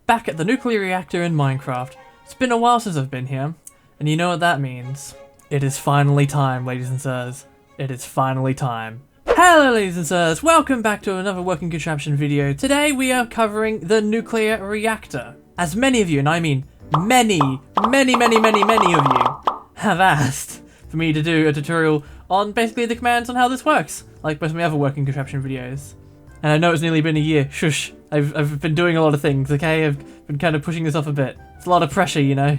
back at the nuclear reactor in Minecraft. It's been a while since I've been here, and you know what that means. It is finally time, ladies and sirs. It is finally time. Hello ladies and sirs, welcome back to another working contraption video. Today we are covering the nuclear reactor. As many of you, and I mean many of you, have asked for me to do a tutorial on basically the commands on how this works, like most of my other working contraption videos. And I know it's nearly been a year, shush. I've been doing a lot of things, okay? I've been kind of pushing this off a bit. It's a lot of pressure, you know?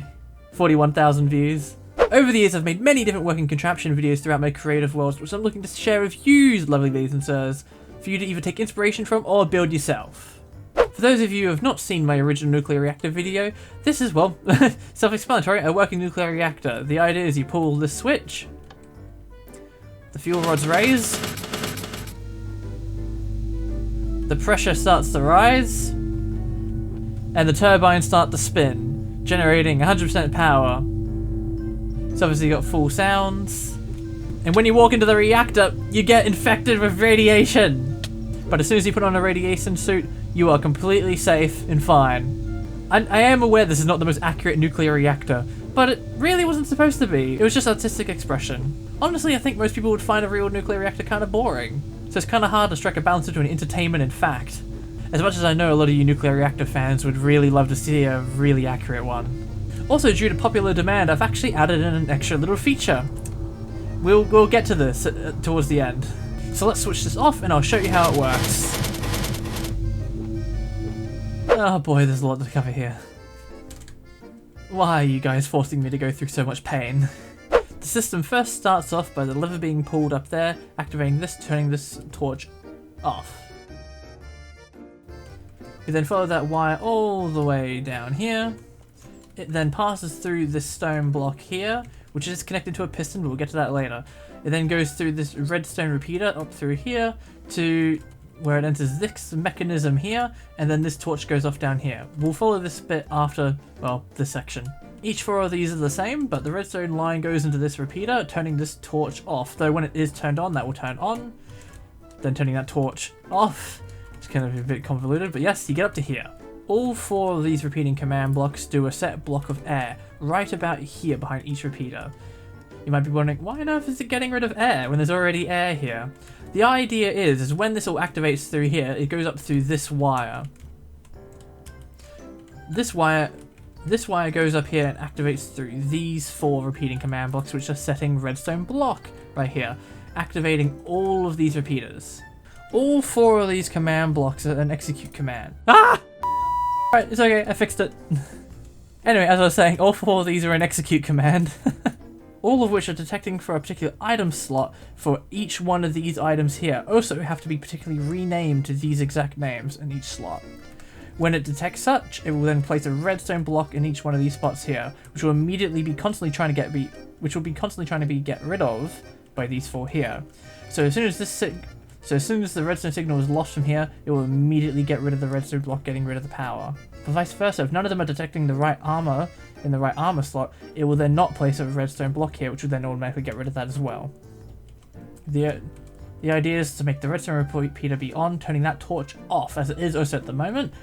41,000 views. Over the years, I've made many different working contraption videos throughout my creative world, which I'm looking to share with you, lovely ladies and sirs, for you to either take inspiration from or build yourself. For those of you who have not seen my original nuclear reactor video, this is, well, self-explanatory, a working nuclear reactor. The idea is you pull this switch, the fuel rods raise, the pressure starts to rise, and the turbines start to spin, generating 100% power. So obviously you got full sounds. And when you walk into the reactor, you get infected with radiation. But as soon as you put on a radiation suit, you are completely safe and fine. I am aware this is not the most accurate nuclear reactor, but it really wasn't supposed to be. It was just artistic expression. Honestly, I think most people would find a real nuclear reactor kind of boring. So it's kind of hard to strike a balance between entertainment and fact. As much as I know a lot of you nuclear reactor fans would really love to see a really accurate one. Also, due to popular demand, I've actually added in an extra little feature. We'll get to this towards the end. So let's switch this off and I'll show you how it works. Oh boy, there's a lot to cover here. Why are you guys forcing me to go through so much pain? The system first starts off by the lever being pulled up there, activating this, turning this torch off. We then follow that wire all the way down here. It then passes through this stone block here, which is connected to a piston, but we'll get to that later. It then goes through this redstone repeater up through here to where it enters this mechanism here, and then this torch goes off down here. We'll follow this bit after, well, this section. Each four of these are the same, but the redstone line goes into this repeater, turning this torch off. Though when it is turned on, that will turn on. Then turning that torch off. It's kind of a bit convoluted, but yes, you get up to here. All four of these repeating command blocks do a set block of air, right about here behind each repeater. You might be wondering, why on earth is it getting rid of air when there's already air here? The idea is when this all activates through here, it goes up through this wire. This wire goes up here and activates through these four repeating command blocks, which are setting redstone block right here, activating all of these repeaters. All four of these command blocks are an execute command. Ah! Right, it's okay, I fixed it. Anyway, as I was saying, all four of these are an execute command. All of which are detecting for a particular item slot for each one of these items here. Also have to be particularly renamed to these exact names in each slot. When it detects such, it will then place a redstone block in each one of these spots here, which will immediately be constantly trying to get rid of by these four here. So as soon as the redstone signal is lost from here, it will immediately get rid of the redstone block, getting rid of the power. But vice versa, if none of them are detecting the right armor in the right armor slot, it will then not place a redstone block here, which will then automatically get rid of that as well. The idea is to make the redstone repeater be on, turning that torch off, as it is also at the moment,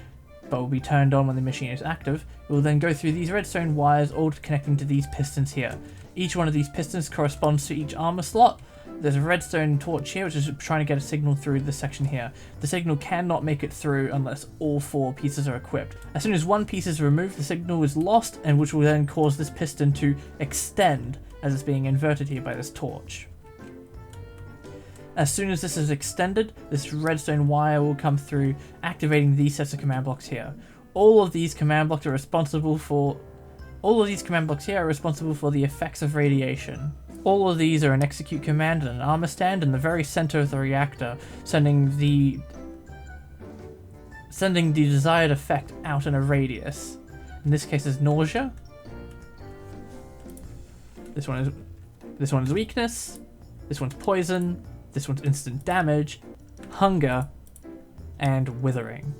but will be turned on when the machine is active. It will then go through these redstone wires, all connecting to these pistons here. Each one of these pistons corresponds to each armor slot. There's a redstone torch here, which is trying to get a signal through this section here. The signal cannot make it through unless all four pieces are equipped. As soon as one piece is removed, the signal is lost, and which will then cause this piston to extend as it's being inverted here by this torch. As soon as this is extended, this redstone wire will come through, activating these sets of command blocks here. All of these command blocks are responsible for the effects of radiation. All of these are an execute command and an armor stand in the very center of the reactor, sending the desired effect out in a radius. In this case is nausea. This one is weakness. This one's poison. This one's instant damage, hunger, and withering.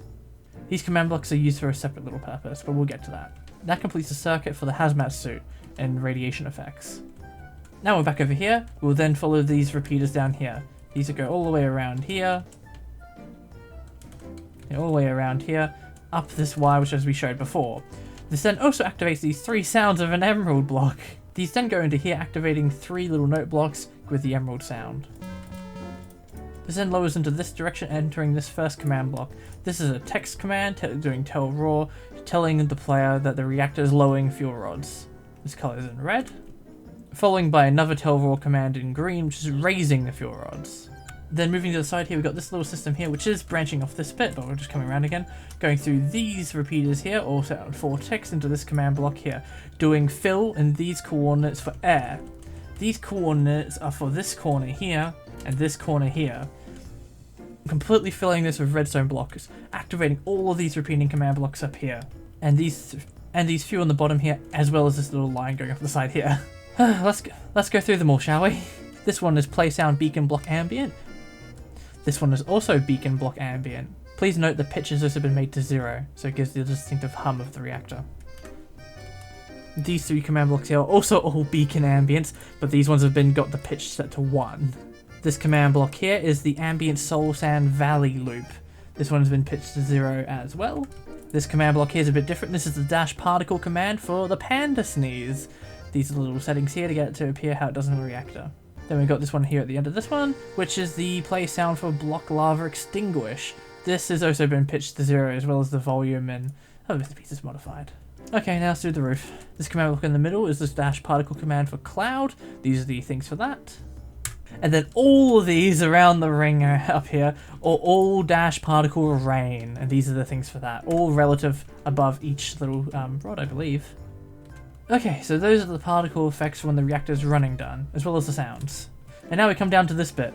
These command blocks are used for a separate little purpose, but we'll get to that. That completes the circuit for the hazmat suit and radiation effects. Now we're back over here. We'll then follow these repeaters down here. These will go all the way around here. All the way around here. up this wire, which as we showed before. This then also activates these 3 sounds of an emerald block. These then go into here, activating 3 little note blocks with the emerald sound. This then lowers into this direction, entering this first command block. This is a text command doing tell raw, telling the player that the reactor is lowering fuel rods. This color is in red, following by another tell raw command in green, which is raising the fuel rods. Then moving to the side here, we've got this little system here, which is branching off this bit, but we're just coming around again, going through these repeaters here, also 4 ticks into this command block here, doing fill in these coordinates for air. These coordinates are for this corner here, and this corner here. Completely filling this with redstone blocks, activating all of these repeating command blocks up here, and these few on the bottom here, as well as this little line going up the side here. Let's go through them all, shall we? This one is play sound beacon block ambient. This one is also beacon block ambient. Please note the pitch has also been made to 0, so it gives the distinctive hum of the reactor. These 3 command blocks here are also all beacon ambients, but these ones have got the pitch set to 1. This command block here is the ambient soul sand valley loop. This one's been pitched to 0 as well. This command block here is a bit different. This is the dash particle command for the panda sneeze. These are the little settings here to get it to appear how it does in the reactor. Then we've got this one here at the end of this one, which is the play sound for block lava extinguish. This has also been pitched to 0, as well as the volume and other bits and pieces modified. Okay, now let's do the roof. This command block in the middle is this dash particle command for cloud. These are the things for that. And then all of these around the ring up here are all dash particle rain, and these are the things for that, all relative above each little rod, I believe. Okay, so those are the particle effects when the reactor is running done, as well as the sounds. And now we come down to this bit.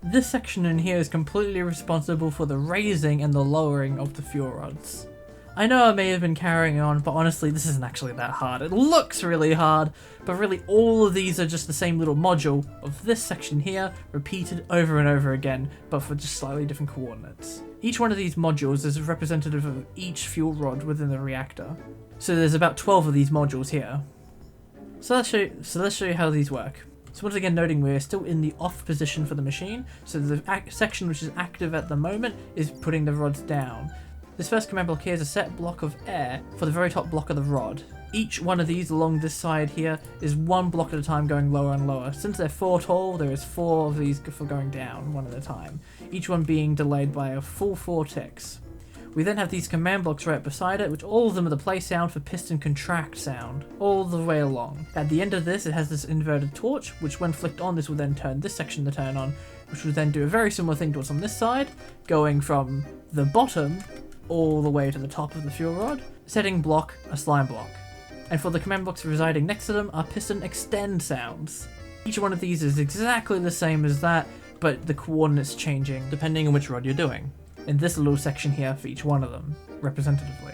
This section in here is completely responsible for the raising and the lowering of the fuel rods. I know I may have been carrying on, but honestly this isn't actually that hard. It looks really hard, but really all of these are just the same little module of this section here, repeated over and over again, but for just slightly different coordinates. Each one of these modules is representative of each fuel rod within the reactor. So there's about 12 of these modules here. So let's show you how these work. So once again, noting we're still in the off position for the machine, so the section which is active at the moment is putting the rods down. This first command block here is a set block of air for the very top block of the rod. Each one of these along this side here is 1 block at a time going lower and lower. Since they're 4 tall, there is 4 of these for going down, 1 at a time. Each one being delayed by a full 4 ticks. We then have these command blocks right beside it, which all of them are the play sound for piston contract sound, all the way along. At the end of this, it has this inverted torch, which when flicked on, this will then turn this section to turn on, which will then do a very similar thing to what's on this side, going from the bottom all the way to the top of the fuel rod, setting block a slime block. And for the command blocks residing next to them are piston extend sounds. Each one of these is exactly the same as that, but the coordinates changing depending on which rod you're doing. In this little section here for each one of them, representatively.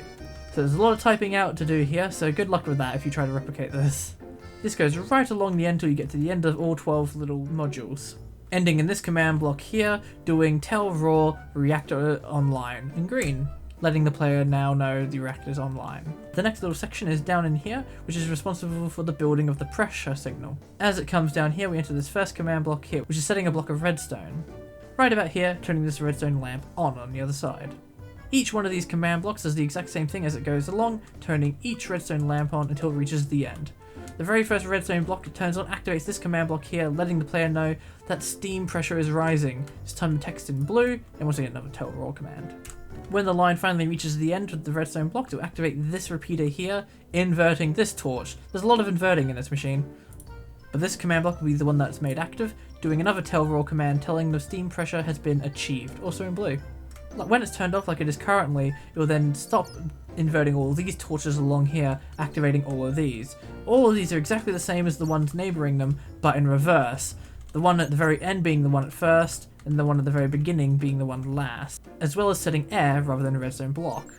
So there's a lot of typing out to do here, so good luck with that if you try to replicate this. This goes right along the end till you get to the end of all 12 little modules. Ending in this command block here, doing tell raw reactor online in green, letting the player now know the reactor is online. The next little section is down in here, which is responsible for the building of the pressure signal. As it comes down here, we enter this first command block here, which is setting a block of redstone. Right about here, turning this redstone lamp on the other side. Each one of these command blocks does the exact same thing as it goes along, turning each redstone lamp on until it reaches the end. The very first redstone block it turns on activates this command block here, letting the player know that steam pressure is rising. This time the text in blue, and once again another tell raw command. When the line finally reaches the end of the redstone block, to activate this repeater here, inverting this torch. There's a lot of inverting in this machine. But this command block will be the one that's made active, doing another tell raw command telling the steam pressure has been achieved, also in blue. When it's turned off like it is currently, it will then stop inverting all these torches along here, activating all of these. All of these are exactly the same as the ones neighbouring them, but in reverse. The one at the very end being the one at first, and the one at the very beginning being the one last, as well as setting air rather than a redstone block.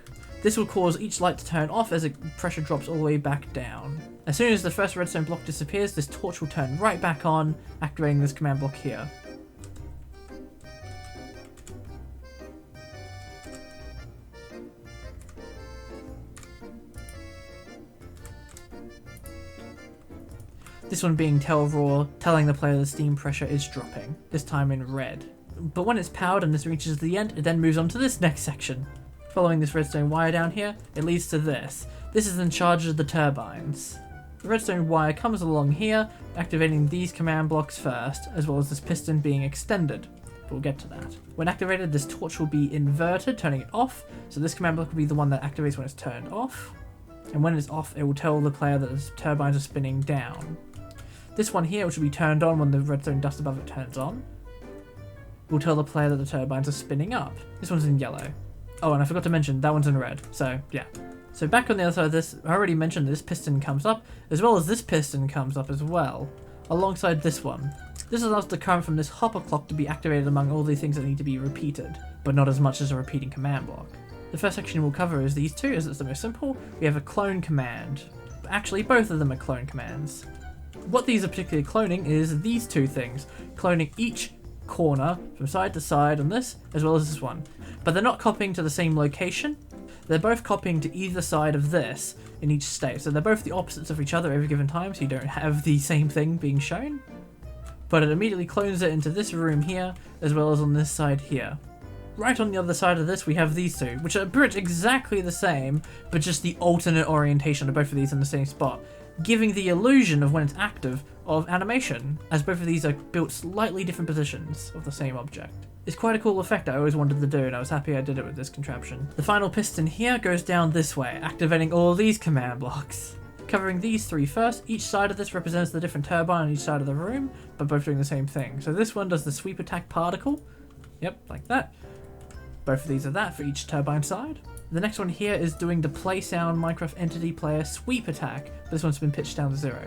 This will cause each light to turn off as the pressure drops all the way back down. As soon as the first redstone block disappears, this torch will turn right back on, activating this command block here. This one being tell raw, telling the player the steam pressure is dropping, this time in red. But when it's powered and this reaches the end, it then moves on to this next section. Following this redstone wire down here, it leads to this. This is in charge of the turbines. The redstone wire comes along here, activating these command blocks first, as well as this piston being extended. We'll get to that. When activated, this torch will be inverted, turning it off. So this command block will be the one that activates when it's turned off. And when it's off, it will tell the player that the turbines are spinning down. This one here, which will be turned on when the redstone dust above it turns on, will tell the player that the turbines are spinning up. This one's in yellow. Oh, and I forgot to mention, that one's in red. So, yeah. So back on the other side of this, I already mentioned this piston comes up, as well as this piston comes up as well, alongside this one. This allows the current from this hopper clock to be activated among all the things that need to be repeated, but not as much as a repeating command block. The first section we'll cover is these two, as it's the most simple. We have a clone command. Actually, both of them are clone commands. What these are particularly cloning is these two things, cloning each corner from side to side on this, as well as this one. But they're not copying to the same location. They're both copying to either side of this in each state. So they're both the opposites of each other every given time, so you don't have the same thing being shown. But it immediately clones it into this room here, as well as on this side here. Right on the other side of this, we have these two, which are pretty exactly the same, but just the alternate orientation of both of these in the same spot, giving the illusion of when it's active of animation, as both of these are built slightly different positions of the same object. It's quite a cool effect I always wanted to do, and I was happy I did it with this contraption. The final piston here goes down this way, activating all these command blocks. Covering these three first, each side of this represents the different turbine on each side of the room, but both doing the same thing. So this one does the sweep attack particle. Yep, like that. Both of these are that for each turbine side. The next one here is doing the play sound Minecraft entity player sweep attack. This one's been pitched down to 0.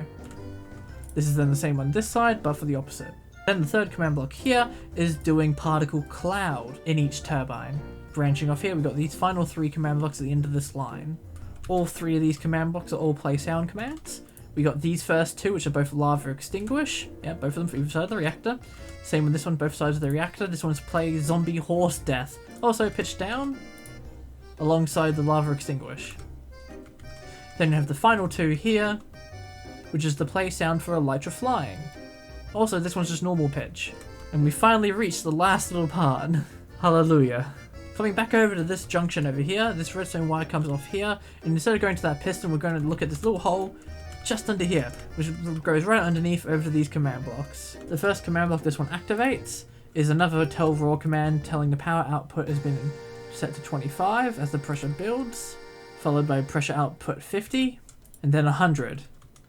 This is then the same on this side, but for the opposite. Then the third command block here is doing particle cloud in each turbine. Branching off here, we've got these final 3 command blocks at the end of this line. All 3 of these command blocks are all play sound commands. We got these first 2, which are both lava extinguish. Yeah, both of them for either side of the reactor. Same with this one, both sides of the reactor. This one's play zombie horse death. Also pitched down alongside the lava extinguish. Then you have the final 2 here, which is the play sound for elytra flying. Also, this one's just normal pitch. And we finally reached the last little part. Hallelujah. Coming back over to this junction over here, this redstone wire comes off here, and instead of going to that piston, we're going to look at this little hole just under here, which goes right underneath over to these command blocks. The first command block this one activates is another tell raw command telling the power output has been set to 25 as the pressure builds, followed by pressure output 50, and then 100.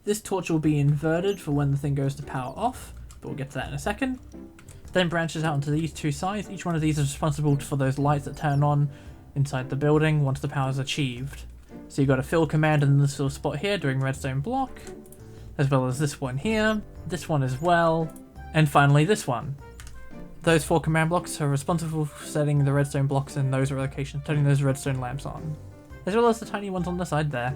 This torch will be inverted for when the thing goes to power off, but we'll get to that in a second. Then branches out onto these 2 sides. Each one of these is responsible for those lights that turn on inside the building once the power is achieved. So you've got a fill command in this little spot here doing redstone block, as well as this one here, this one as well, and finally this one. Those 4 command blocks are responsible for setting the redstone blocks in those locations, turning those redstone lamps on, as well as the tiny ones on the side there.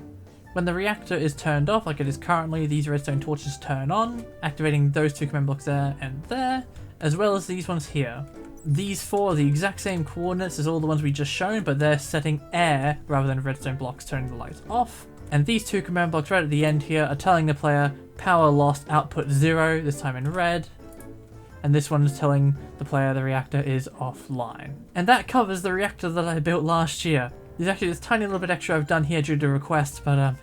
When the reactor is turned off, like it is currently, these redstone torches turn on, activating those 2 command blocks there and there, as well as these ones here. These 4 are the exact same coordinates as all the ones we just shown, but they're setting air rather than redstone blocks turning the lights off. And these 2 command blocks right at the end here are telling the player power lost output 0, this time in red. And this one is telling the player the reactor is offline. And that covers the reactor that I built last year. There's actually this tiny little bit extra I've done here due to request, but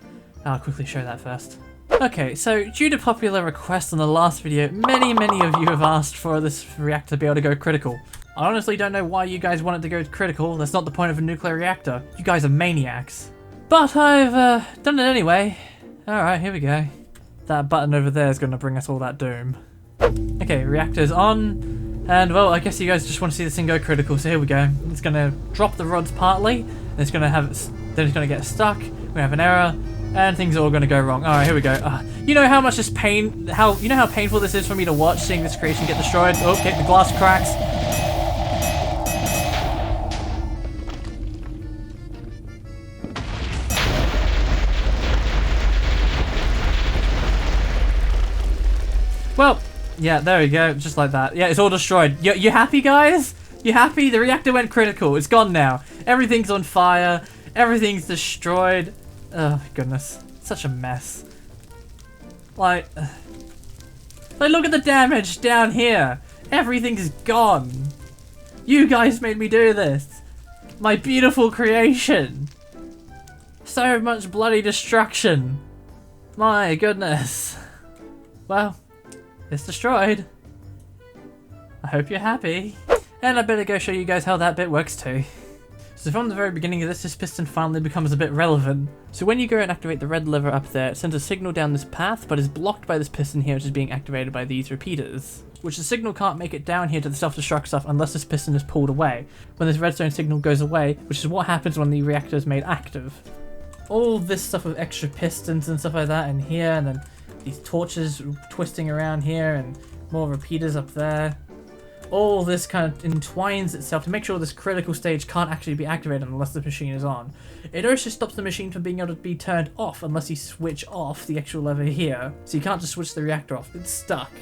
I'll quickly show that first. Okay, so due to popular request on the last video, many of you have asked for this reactor to be able to go critical. I honestly don't know why you guys want it to go critical. That's not the point of a nuclear reactor. You guys are maniacs. But I've done it anyway. Alright, here we go. That button over there is going to bring us all that doom. Okay, reactor's on. And well, I guess you guys just want to see this thing go critical, so here we go. It's going to drop the rods partly, and it's going to have it, then it's going to get stuck. We're going to have an error. And things are all going to go wrong. Alright, here we go. You know how much this pain, you know how painful this is for me to watch, seeing this creation get destroyed? Oh, okay, the glass cracks. Well, yeah, there we go, just like that. Yeah, it's all destroyed. You happy, guys? You happy? The reactor went critical. It's gone now. Everything's on fire. Everything's destroyed. Oh, goodness. Such a mess. Like, look at the damage down here. Everything's gone. You guys made me do this! My beautiful creation! So much bloody destruction! My goodness! Well, it's destroyed. I hope you're happy. And I better go show you guys how that bit works too. So from the very beginning of this piston finally becomes a bit relevant. So when you go and activate the red lever up there, it sends a signal down this path, but is blocked by this piston here, which is being activated by these repeaters. Which the signal can't make it down here to the self-destruct stuff unless this piston is pulled away. When this redstone signal goes away, which is what happens when the reactor is made active. All this stuff with extra pistons and stuff like that in here, and then these torches twisting around here, and more repeaters up there. All this kind of entwines itself to make sure this critical stage can't actually be activated unless the machine is on. It also stops the machine from being able to be turned off unless you switch off the actual lever here. So you can't just switch the reactor off, it's stuck.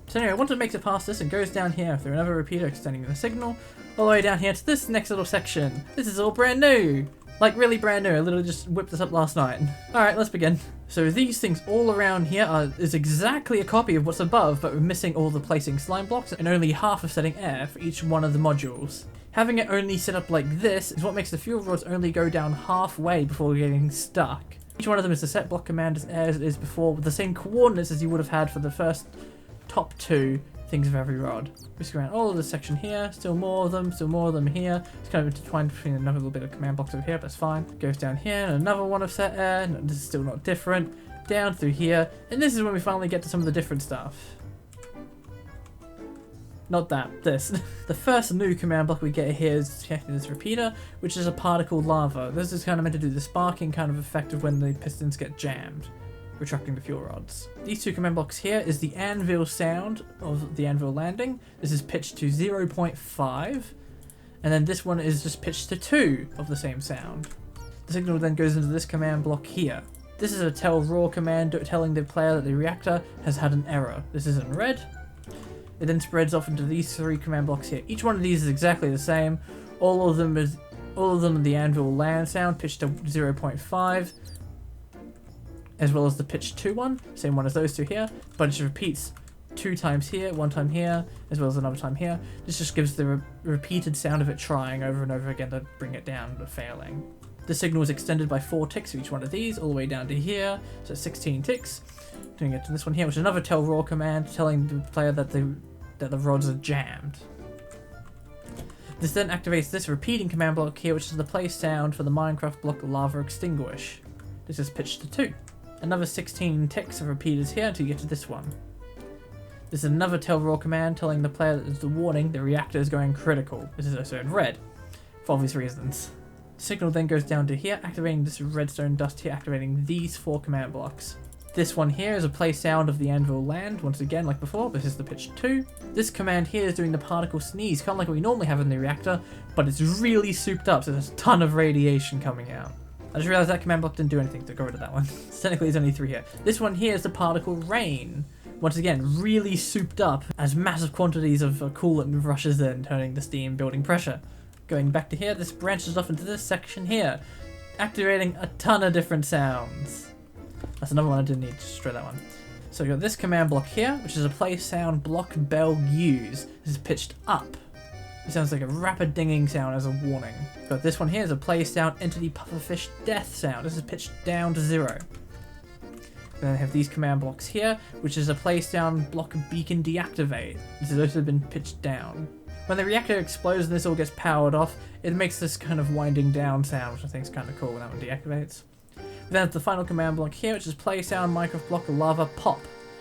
So anyway, once it makes it past this, it goes down here through another repeater extending the signal, all the way down here to this next little section. This is all brand new! Like really brand new, I literally just whipped this up last night. Alright, let's begin. So these things all around here is exactly a copy of what's above, but we're missing all the placing slime blocks and only half of setting air for each one of the modules. Having it only set up like this is what makes the fuel rods only go down halfway before getting stuck. Each one of them is the set block command as air as it is before, with the same coordinates as you would have had for the first top two things of every rod. Whisk around all of this section here, still more of them here. It's kind of intertwined between another little bit of command blocks over here, but that's fine. Goes down here, and another one of set air, and this is still not different. Down through here, and this is when we finally get to some of the different stuff. Not that, this. The first new command block we get here is this repeater, which is a particle lava. This is kind of meant to do the sparking kind of effect of when the pistons get jammed, retracting the fuel rods. These two command blocks here is the anvil sound of the anvil landing. This is pitched to 0.5, and then this one is just pitched to 2 of the same sound. The signal then goes into this command block here. This is a tell raw command telling the player that the reactor has had an error. This is in red. It then spreads off into these 3 command blocks here. Each one of these is exactly the same. All of them the anvil land sound pitched to 0.5. As well as the pitch 2 one, same one as those two here, but it just repeats 2 times here, 1 time here, as well as another time here. This just gives the repeated sound of it trying over and over again to bring it down, but failing. The signal is extended by 4 ticks for each one of these, all the way down to here, so 16 ticks. Doing it to this one here, which is another tell raw command telling the player that the rods are jammed. This then activates this repeating command block here, which is the play sound for the Minecraft block lava extinguish. This is pitched to 2. Another 16 ticks of repeaters here until you get to this one. This is another tell raw command telling the player that there's the warning the reactor is going critical. This is also in red, for obvious reasons. The signal then goes down to here, activating this redstone dust here, activating these 4 command blocks. This one here is a play sound of the anvil land, once again like before, this is the pitch 2. This command here is doing the particle sneeze, kind of like what we normally have in the reactor, but it's really souped up, so there's a ton of radiation coming out. I just realized that command block didn't do anything, to go rid of that one. So technically there's only 3 here. This one here is the particle rain. Once again, really souped up as massive quantities of coolant rushes in, turning the steam, building pressure. Going back to here, this branches off into this section here, activating a ton of different sounds. That's another one I didn't need to destroy that one. So we've got this command block here, which is a play sound block bell use. This is pitched up. It sounds like a rapid dinging sound as a warning. But this one here is a play sound entity pufferfish death sound. This is pitched down to 0. Then I have these command blocks here, which is a play sound block beacon deactivate. This has also been pitched down. When the reactor explodes and this all gets powered off, it makes this kind of winding down sound, which I think is kind of cool when that one deactivates. We then have the final command block here, which is play sound Minecraft block lava pop.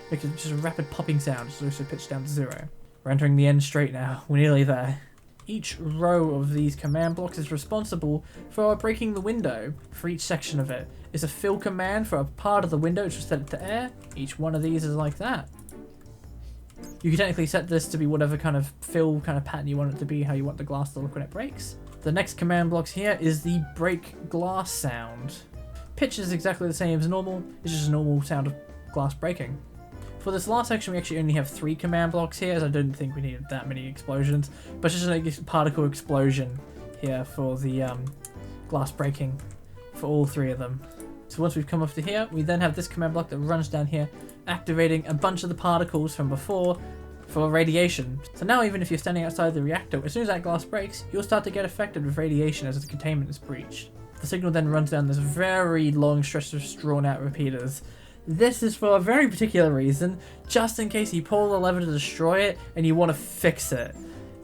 Which is just a rapid popping sound, which is also pitched down to 0. We're entering the end straight now. We're nearly there. Each row of these command blocks is responsible for breaking the window. For each section of it is a fill command for a part of the window, which will set it to air. Each one of these is like that. You can technically set this to be whatever kind of fill kind of pattern you want it to be, how you want the glass to look when it breaks. The next command blocks here is the break glass sound. Pitch is exactly the same as normal, it's just a normal sound of glass breaking. For this last section, we actually only have 3 command blocks here, as I didn't think we needed that many explosions. But it's just a particle explosion here for the glass breaking for all 3 of them. So once we've come up to here, we then have this command block that runs down here, activating a bunch of the particles from before for radiation. So now even if you're standing outside the reactor, as soon as that glass breaks, you'll start to get affected with radiation as the containment is breached. The signal then runs down this very long stretch of drawn out repeaters. This is for a very particular reason, just in case you pull the lever to destroy it and you want to fix it.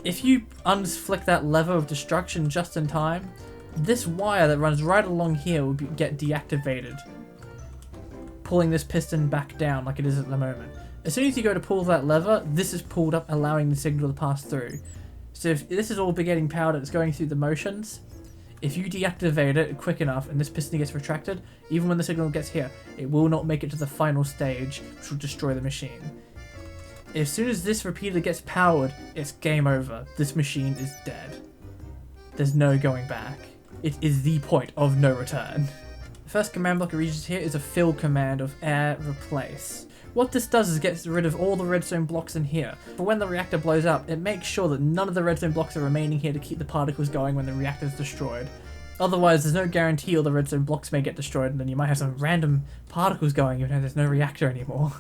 If you unflick that lever of destruction just in time, this wire that runs right along here will get deactivated, pulling this piston back down like it is at the moment. As soon as you go to pull that lever, this is pulled up, allowing the signal to pass through. So if this is all getting powered, it's going through the motions. If you deactivate it quick enough and this piston gets retracted, even when the signal gets here, it will not make it to the final stage, which will destroy the machine. As soon as this repeater gets powered, it's game over. This machine is dead. There's no going back. It is the point of no return. The first command block it reaches here is a fill command of air replace. What this does is it gets rid of all the redstone blocks in here. For when the reactor blows up, it makes sure that none of the redstone blocks are remaining here to keep the particles going when the reactor is destroyed. Otherwise, there's no guarantee all the redstone blocks may get destroyed, and then you might have some random particles going even though there's no reactor anymore.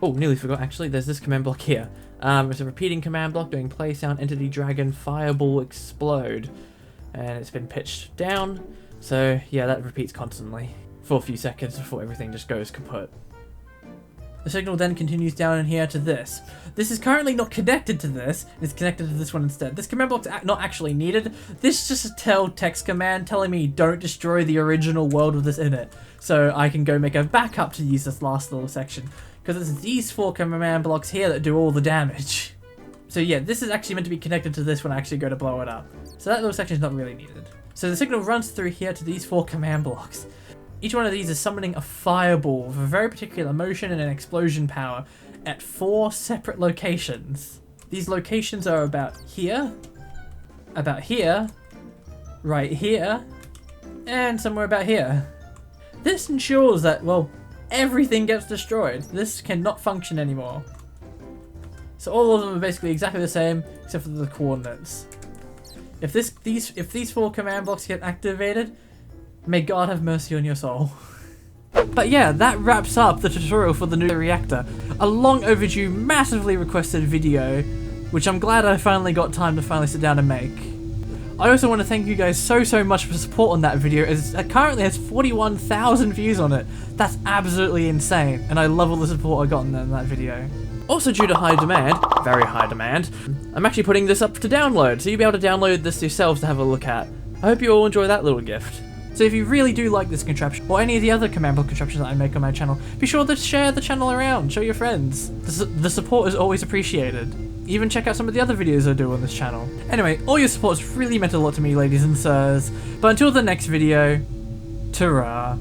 Oh, nearly forgot actually, there's this command block here. It's a repeating command block doing play sound entity dragon fireball explode. And it's been pitched down, so yeah, that repeats constantly for a few seconds before everything just goes kaput. The signal then continues down in here to this. This is currently not connected to this, it's connected to this one instead. This command block's not actually needed. This is just a tell text command telling me don't destroy the original world with this in it. So I can go make a backup to use this last little section. Because it's these 4 command blocks here that do all the damage. So yeah, this is actually meant to be connected to this when I actually go to blow it up. So that little section is not really needed. So the signal runs through here to these 4 command blocks. Each one of these is summoning a fireball with a very particular motion and an explosion power at 4 separate locations. These locations are about here, right here, and somewhere about here. This ensures that, well, everything gets destroyed. This cannot function anymore. So all of them are basically exactly the same, except for the coordinates. If these 4 command blocks get activated, may God have mercy on your soul. But yeah, that wraps up the tutorial for the new reactor. A long overdue, massively requested video, which I'm glad I finally got time to finally sit down and make. I also want to thank you guys so much for support on that video, as it currently has 41,000 views on it. That's absolutely insane, and I love all the support I got in that video. Also due to high demand, very high demand, I'm actually putting this up to download, so you'll be able to download this yourselves to have a look at. I hope you all enjoy that little gift. So if you really do like this contraption, or any of the other command block contraptions that I make on my channel, be sure to share the channel around, show your friends. The support is always appreciated. Even check out some of the other videos I do on this channel. Anyway, all your support has really meant a lot to me, ladies and sirs. But until the next video, ta-ra.